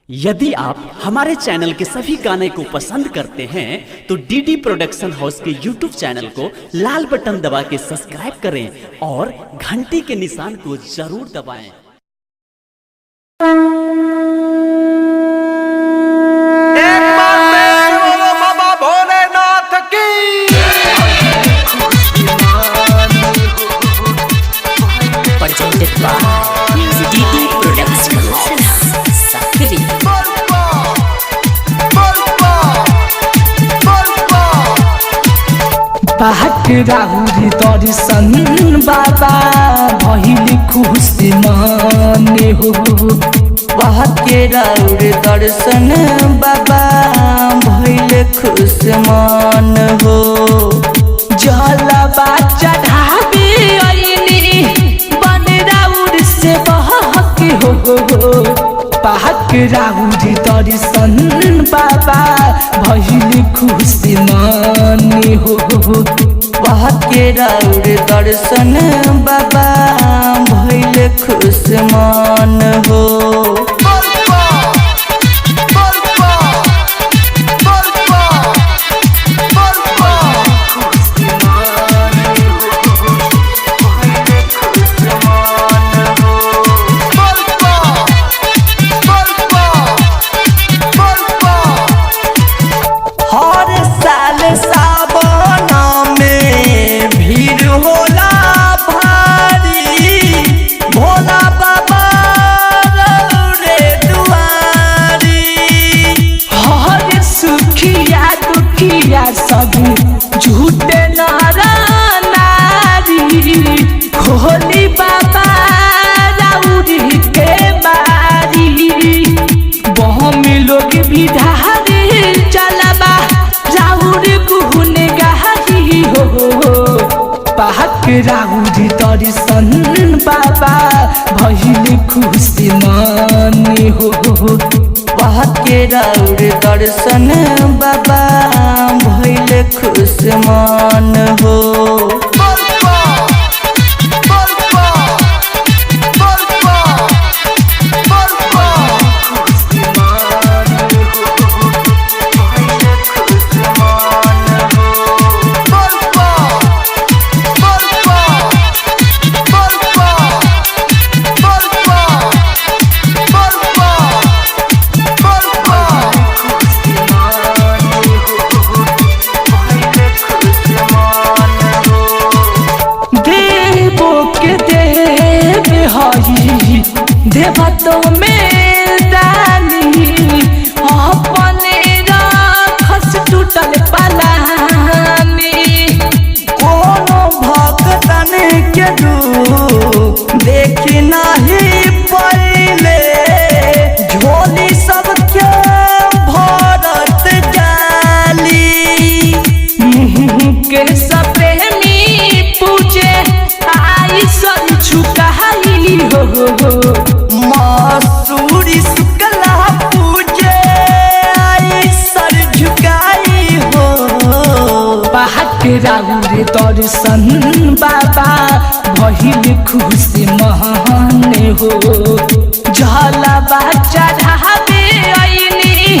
यदि आप हमारे चैनल के सभी गाने को पसंद करते हैं तो डीडी प्रोडक्शन हाउस के यूट्यूब चैनल को लाल बटन दबा के सब्सक्राइब करें और घंटी के निशान को जरूर दबाएं। एक बार प्रेम से बोलो बाबा भोलेनाथ की। presented by DD Production Sakri। बाहक Rahuri दर्शन बाबा भइल खुशी माने हो। बाहक राहुरी दर्शन बाबा भइल खुश मान हो। जलवा चढ़ावे अइनी बन राउर से बहक हो। बाहक राहुरी दर्शन बाबा भइल खुशी माने हो। बाहक राहुरी दर्शन बाबा भइल खुश मान हो। हर साल सावन में भीड़ होला भारी। भोला बाबा रे दुआरी। हर सुखिया दुखिया सब झूठे नारा नारी। खोली बाबा राउरी के मारी। बहम लोग भी धारी चलबा राउर गुन गहरी हो। पाहक राउरी दर्शन बाबा भइल खुशी माने हो। बाहक राहुरी दर्शन बाबा भइल खुश मान हो। देवतो में दानी अपने राखस टूटल पलानी। कोनो भक्तन के दुख देखी नहीं पहिले। झोली सबके भरत जाली। के सप्रेमी पूजे आई सन झुकाई हो। मसूरी शुक्ला पूजे आई सर झुकाई हो। बाहक राउर दर्शन बाबा भइल खुशी माने हो। जलवा चढ़ावे अइनी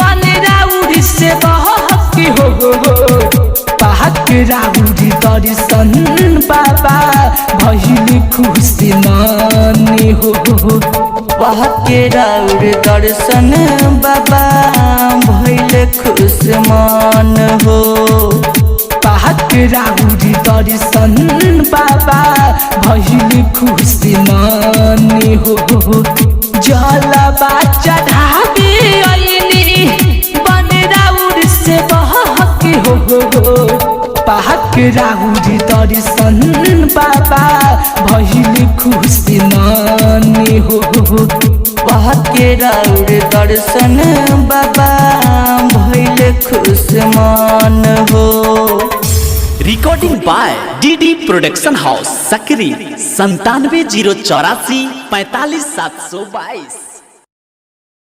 बन राउर से बहक हो। बाहक राउर दर्शन बाबा भइल खुशी माने हो। बाहक राहुरी दर्शन बाबा भइल खुश मान हो। बाहक राउरी दर्शन बाबा भइल खुशी माने हो। जलवा चढ़ावे अइनी बन राउर से बहक हो। बाहक राउरी दर्शन बाबा भइल खुशी माने हो। बाहक राहुरी दर्शन बाबा भइल खुश मान हो। Recording by DD production house Sakri 97 084 45 722।